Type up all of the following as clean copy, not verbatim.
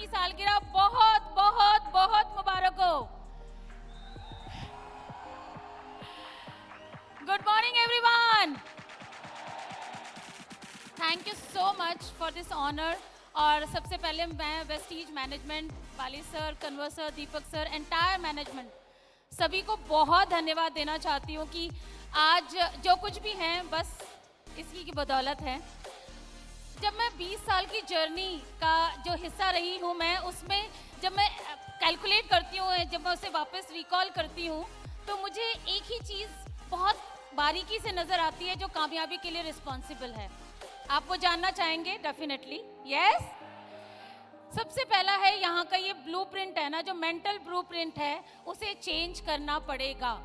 सालगिरह बहुत बहुत बहुत मुबारक हो। Good morning everyone, thank you so much for this honour. और सबसे पहले मैं Vestige management, Bali sir, Kanwar sir, Deepak sir, entire management, सभी को बहुत धन्यवाद देना चाहती हूँ कि आज जो कुछ भी हैं बस इसी की बदौलत है। जब मैं 20 साल की जर्नी का जो हिस्सा रही हूँ, मैं उसमें जब मैं कैलकुलेट करती हूँ, जब मैं उसे वापस रिकॉल करती हूँ, तो मुझे एक ही चीज़ बहुत बारीकी से नज़र आती है जो कामयाबी के लिए रिस्पॉन्सिबल है। आप वो जानना चाहेंगे? Definitely yes. सबसे पहला है यहाँ का ये ब्लूप्रिंट है ना, जो मेंटल ब्लूप्रिंट है, उसे चेंज करना पड़ेगा।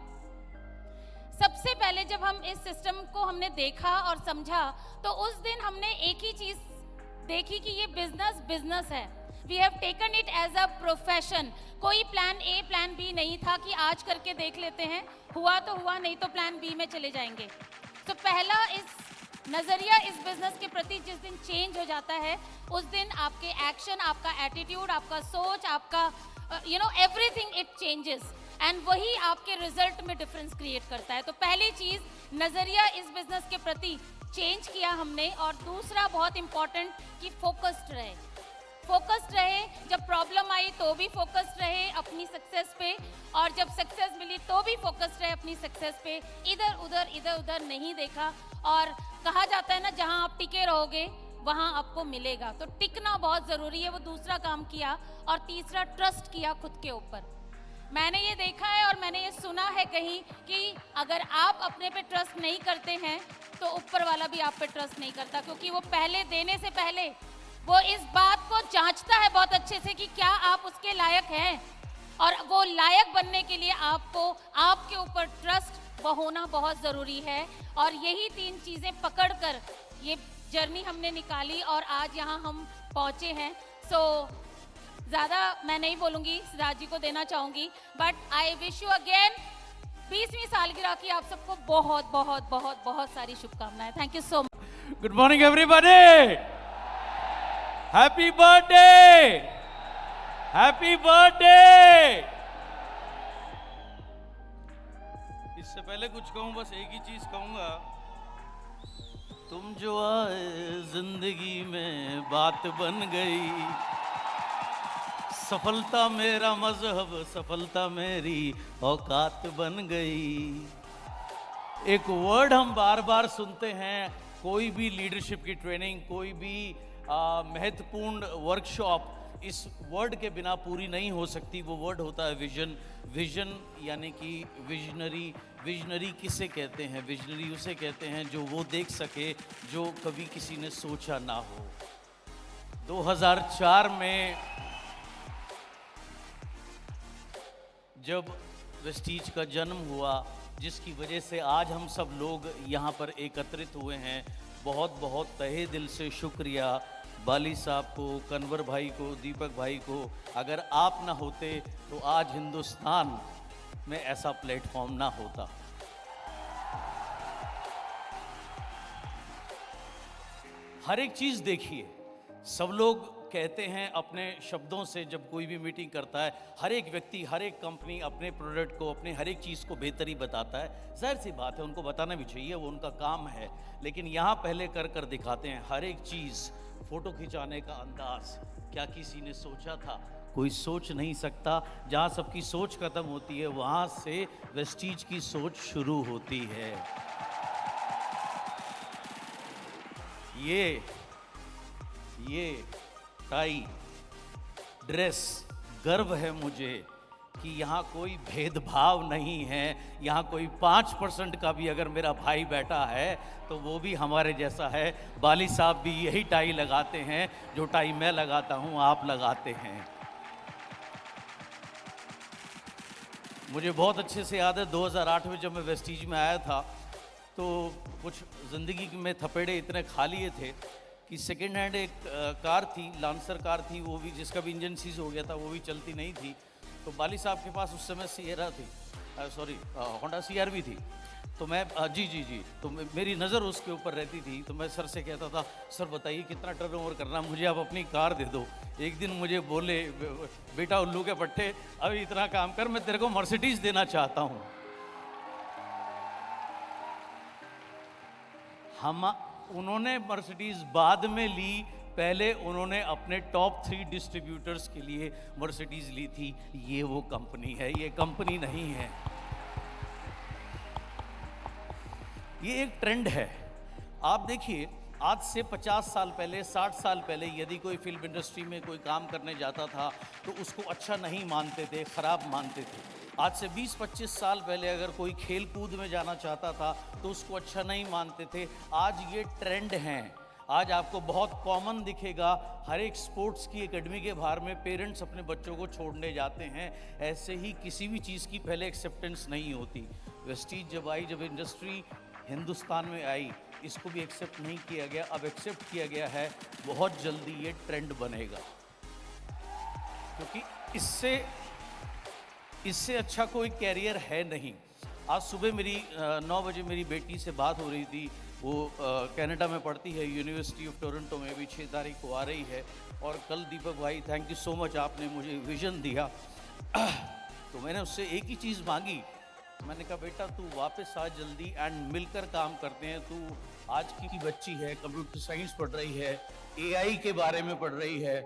सबसे पहले जब हम इस सिस्टम को हमने देखा और समझा, तो उस दिन हमने एक ही चीज देखी कि ये बिजनेस है। We have taken it as a profession. कोई प्लान ए प्लान बी नहीं था कि आज करके देख लेते हैं, हुआ तो हुआ, नहीं तो प्लान बी में चले जाएंगे। तो पहला इस नजरिया इस बिजनेस के प्रति जिस दिन चेंज हो जाता है, उस दिन आपके एक्शन, आपका एटीट्यूड, आपका सोच, आपका एवरीथिंग इट चेंजेस, एंड वही आपके रिजल्ट में डिफरेंस क्रिएट करता है। तो पहली चीज, नजरिया इस बिजनेस के प्रति चेंज किया हमने। और दूसरा बहुत इंपॉर्टेंट कि फोकस्ड रहे। फोकस्ड रहे, जब प्रॉब्लम आई तो भी फोकस्ड रहे अपनी सक्सेस पे, और जब सक्सेस मिली तो भी फोकस्ड रहे अपनी सक्सेस पे। इधर उधर नहीं देखा। और कहा जाता है ना, जहां आप टिके रहोगे वहां आपको मिलेगा। तो टिकना बहुत जरूरी है, वो दूसरा काम किया। और तीसरा, ट्रस्ट किया खुद के ऊपर। मैंने ये देखा है और मैंने ये सुना है कहीं कि अगर आप अपने पे ट्रस्ट नहीं करते हैं तो ऊपर वाला भी आप पे ट्रस्ट नहीं करता, क्योंकि वो पहले देने से पहले वो इस बात को जांचता है बहुत अच्छे से कि क्या आप उसके लायक हैं। और वो लायक बनने के लिए आपको आपके ऊपर ट्रस्ट होना बहुत ज़रूरी है। और यही 3 चीज़ें पकड़कर ये जर्नी हमने निकाली और आज यहाँ हम पहुँचे हैं। सो ज़्यादा मैं नहीं बोलूँगी, सिद्धार्थ जी को देना चाहूँगी, but I wish you again 20वीं सालगिरह की आप सबको बहुत बहुत बहुत बहुत सारी शुभकामनाएं। Thank you so much. Good morning everybody, happy birthday, happy birthday. इससे पहले कुछ कहूँ, बस एक ही चीज कहूँगा, तुम जो आए जिंदगी में बात बन गई। सफलता मेरा मजहब, सफलता मेरी औकात बन गई। एक वर्ड हम बार बार सुनते हैं, कोई भी लीडरशिप की ट्रेनिंग, कोई भी महत्वपूर्ण वर्कशॉप इस वर्ड के बिना पूरी नहीं हो सकती। वो वर्ड होता है विजन। विजन यानी कि विजनरी। विजनरी किसे कहते हैं? विजनरी उसे कहते हैं जो वो देख सके जो कभी किसी ने सोचा ना हो। 2004 में जब वेस्टीज का जन्म हुआ, जिसकी वजह से आज हम सब लोग यहाँ पर एकत्रित हुए हैं, बहुत बहुत तहे दिल से शुक्रिया बाली साहब को, कन्वर भाई को, दीपक भाई को। अगर आप ना होते तो आज हिंदुस्तान में ऐसा प्लेटफॉर्म ना होता। हर एक चीज़ देखिए, सब लोग कहते हैं अपने शब्दों से, जब कोई भी मीटिंग करता है, हर एक व्यक्ति, हर एक कंपनी अपने प्रोडक्ट को, अपने हर एक चीज़ को बेहतरी बताता है। जाहिर सी बात है, उनको बताना भी चाहिए, वो उनका काम है। लेकिन यहाँ पहले कर कर दिखाते हैं हर एक चीज़। फोटो खिंचाने का अंदाज, क्या किसी ने सोचा था? कोई सोच नहीं सकता। जहाँ सबकी सोच खत्म होती है, वहाँ से वेस्टीज की सोच शुरू होती है। ये टाई, ड्रेस, गर्व है मुझे कि यहाँ कोई भेदभाव नहीं है। यहाँ कोई 5% का भी अगर मेरा भाई बैठा है तो वो भी हमारे जैसा है। बाली साहब भी यही टाई लगाते हैं जो टाई मैं लगाता हूँ, आप लगाते हैं। मुझे बहुत अच्छे से याद है 2008 में जब मैं वेस्टीज में आया था, तो कुछ ज़िंदगी में थपेड़े इतने खा लिए थे कि सेकेंड हैंड एक कार थी, लांसर कार थी, वो भी जिसका भी इंजन सीज हो गया था, वो भी चलती नहीं थी। तो बाली साहब के पास उस समय सिएरा थी, सॉरी होंडा CR-V थी। तो मैं जी जी जी, तो मेरी नज़र उसके ऊपर रहती थी, तो मैं सर से कहता था, सर बताइए कितना टर्नओवर करना, मुझे आप अपनी कार दे दो। एक दिन मुझे बोले, बेटा उल्लू के पट्टे, अभी इतना काम कर, मैं तेरे को मर्सिडीज देना चाहता हूँ। हम उन्होंने मर्सिडीज बाद में ली, पहले उन्होंने अपने टॉप 3 डिस्ट्रीब्यूटर्स के लिए मर्सिडीज ली थी। ये वो कंपनी है, ये कंपनी नहीं है। ये एक ट्रेंड है। आप देखिए, आज से 50 साल पहले, 60 साल पहले यदि कोई फिल्म इंडस्ट्री में कोई काम करने जाता था तो उसको अच्छा नहीं मानते थे, ख़राब मानते थे। आज से 20-25 साल पहले अगर कोई खेल कूद में जाना चाहता था तो उसको अच्छा नहीं मानते थे। आज ये ट्रेंड हैं। आज आपको बहुत कॉमन दिखेगा, हर एक स्पोर्ट्स की एकेडमी के बाहर में पेरेंट्स अपने बच्चों को छोड़ने जाते हैं। ऐसे ही किसी भी चीज़ की पहले एक्सेप्टेंस नहीं होती। वेस्टीज जब आई, जब इंडस्ट्री हिंदुस्तान में आई, इसको भी एक्सेप्ट नहीं किया गया, अब एक्सेप्ट किया गया है। बहुत जल्दी ये ट्रेंड बनेगा, क्योंकि इससे अच्छा कोई कैरियर है नहीं। आज सुबह मेरी 9 बजे मेरी बेटी से बात हो रही थी। वो कनाडा में पढ़ती है, यूनिवर्सिटी ऑफ टोरंटो में, अभी 6 तारीख को आ रही है। और कल दीपक भाई, थैंक यू सो मच, आपने मुझे विजन दिया। तो मैंने उससे एक ही चीज़ मांगी। मैंने कहा, बेटा तू वापस आ जल्दी, एंड मिलकर काम करते हैं। तू आज की बच्ची है, कंप्यूटर साइंस पढ़ रही है, एआई के बारे में पढ़ रही है,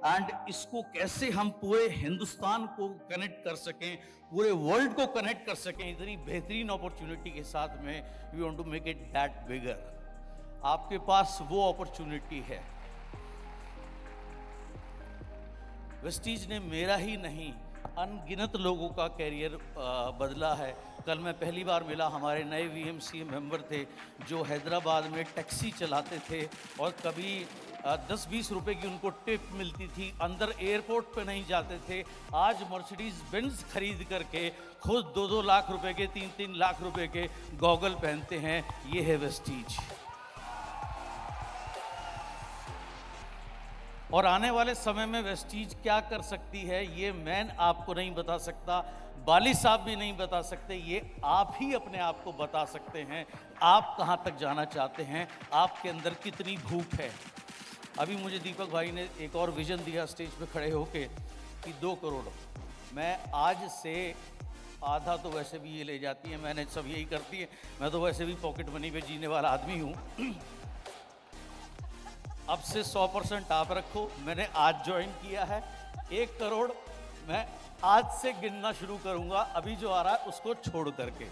एंड इसको कैसे हम पूरे हिंदुस्तान को कनेक्ट कर सकें, पूरे वर्ल्ड को कनेक्ट कर सकें, इतनी बेहतरीन अपॉर्चुनिटी के साथ में, we want to make it that bigger. आपके पास वो अपॉर्चुनिटी है। वेस्टीज ने मेरा ही नहीं, अनगिनत लोगों का कैरियर बदला है। कल मैं पहली बार मिला, हमारे नए वीएमसी मेंबर थे जो हैदराबाद में टैक्सी चलाते थे, और कभी 10-20 रुपए की उनको टिप मिलती थी, अंदर एयरपोर्ट पे नहीं जाते थे। आज मर्सिडीज बेंज खरीद करके खुद 2-2 लाख रुपए के, 3-3 लाख रुपए के गॉगल पहनते हैं। ये है वेस्टीज। और आने वाले समय में वेस्टीज क्या कर सकती है, ये मैं आपको नहीं बता सकता, बाली साहब भी नहीं बता सकते, ये आप ही अपने आप को बता सकते हैं। आप कहाँ तक जाना चाहते हैं, आपके अंदर कितनी भूख है। अभी मुझे दीपक भाई ने एक और विजन दिया स्टेज पे खड़े होके कि 2 करोड़। मैं आज से आधा तो वैसे भी ये ले जाती है, मैंने सब यही करती है, मैं तो वैसे भी पॉकेट मनी पे जीने वाला आदमी हूँ। अब से 100% आप रखो। मैंने आज ज्वाइन किया है। 1 करोड़ मैं आज से गिनना शुरू करूंगा, अभी जो आ रहा है उसको छोड़ करके।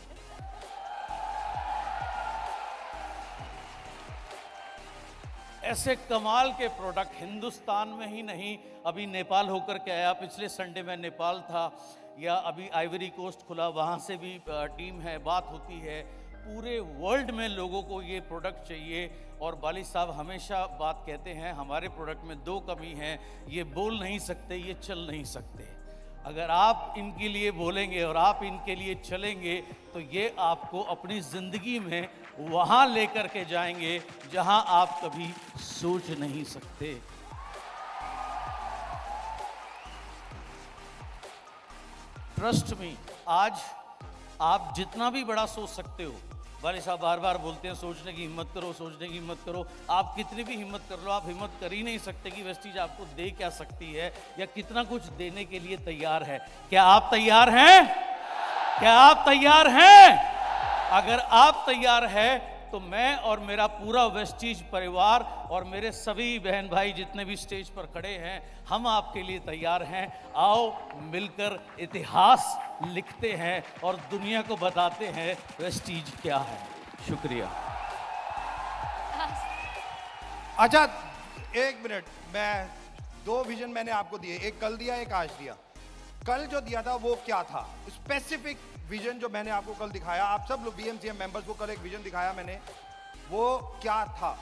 ऐसे कमाल के प्रोडक्ट हिंदुस्तान में ही नहीं, अभी नेपाल होकर के आया, पिछले संडे में नेपाल था, या अभी आइवरी कोस्ट खुला, वहाँ से भी टीम है, बात होती है। पूरे वर्ल्ड में लोगों को ये प्रोडक्ट चाहिए। और बाली साहब हमेशा बात कहते हैं, हमारे प्रोडक्ट में 2 कमी हैं, ये बोल नहीं सकते, ये चल नहीं सकते। अगर आप इनके लिए बोलेंगे और आप इनके लिए चलेंगे तो ये आपको अपनी ज़िंदगी में वहाँ लेकर के जाएंगे जहाँ आप कभी सोच नहीं सकते। ट्रस्ट मी, आज आप जितना भी बड़ा सोच सकते हो, वाले साहब बार बार बोलते हैं सोचने की हिम्मत करो, सोचने की हिम्मत करो। आप कितनी भी हिम्मत कर लो, आप हिम्मत कर ही नहीं सकते कि वेस्टीज आपको दे क्या सकती है या कितना कुछ देने के लिए तैयार है। क्या आप तैयार हैं? क्या आप तैयार हैं? अगर आप तैयार हैं तो मैं और मेरा पूरा वेस्टीज परिवार और मेरे सभी बहन भाई जितने भी स्टेज पर खड़े हैं, हम आपके लिए तैयार हैं। आओ मिलकर इतिहास लिखते हैं और दुनिया को बताते हैं वेस्टीज क्या है। शुक्रिया। अच्छा, 1 मिनट, मैं 2 विजन मैंने आपको दिए, एक कल दिया, एक आज दिया। कल जो दिया था वो क्या था? स्पेसिफिक विजन जो मैंने आपको कल दिखाया, आप सब लोग बीएमसीएम मेंबर्स को कल एक विजन दिखाया मैंने, वो क्या था?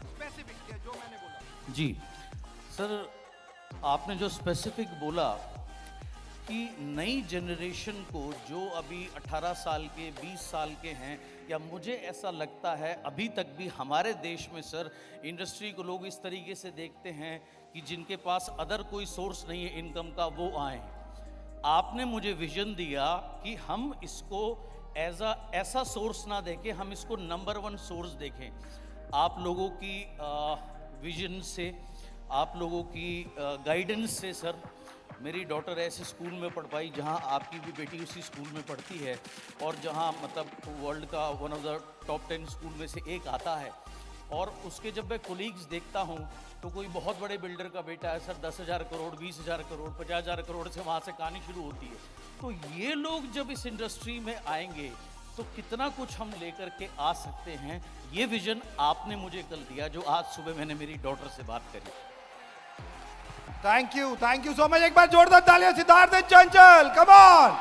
स्पेसिफिक जो मैंने बोला। जी सर, आपने जो स्पेसिफिक बोला कि नई जनरेशन को जो अभी 18 साल के, 20 साल के हैं, या मुझे ऐसा लगता है अभी तक भी हमारे देश में सर इंडस्ट्री को लोग इस तरीके से देखते हैं कि जिनके पास अदर कोई सोर्स नहीं है इनकम का, वो आए। आपने मुझे विजन दिया कि हम इसको ऐसा सोर्स ना देखें, हम इसको नंबर 1 सोर्स देखें। आप लोगों की विजन से, आप लोगों की गाइडेंस से सर, मेरी डॉटर ऐसे स्कूल में पढ़ पाई जहां आपकी भी बेटी उसी स्कूल में पढ़ती है, और जहां मतलब वर्ल्ड का one of the top 10 school में से एक आता है। और उसके जब मैं कोलीग्स देखता हूं तो कोई बहुत बड़े बिल्डर का बेटा है सर, 10,000 करोड़, 20,000 करोड़, 50,000 करोड़ से वहाँ से कहानी शुरू होती है। तो ये लोग जब इस इंडस्ट्री में आएंगे तो कितना कुछ हम लेकर के आ सकते हैं, ये विजन आपने मुझे कल दिया, जो आज सुबह मैंने मेरी डॉटर से बात करी। Thank you so much. एक बार जोरदार तालियां सिद्धार्थ चंचल, कम ऑन।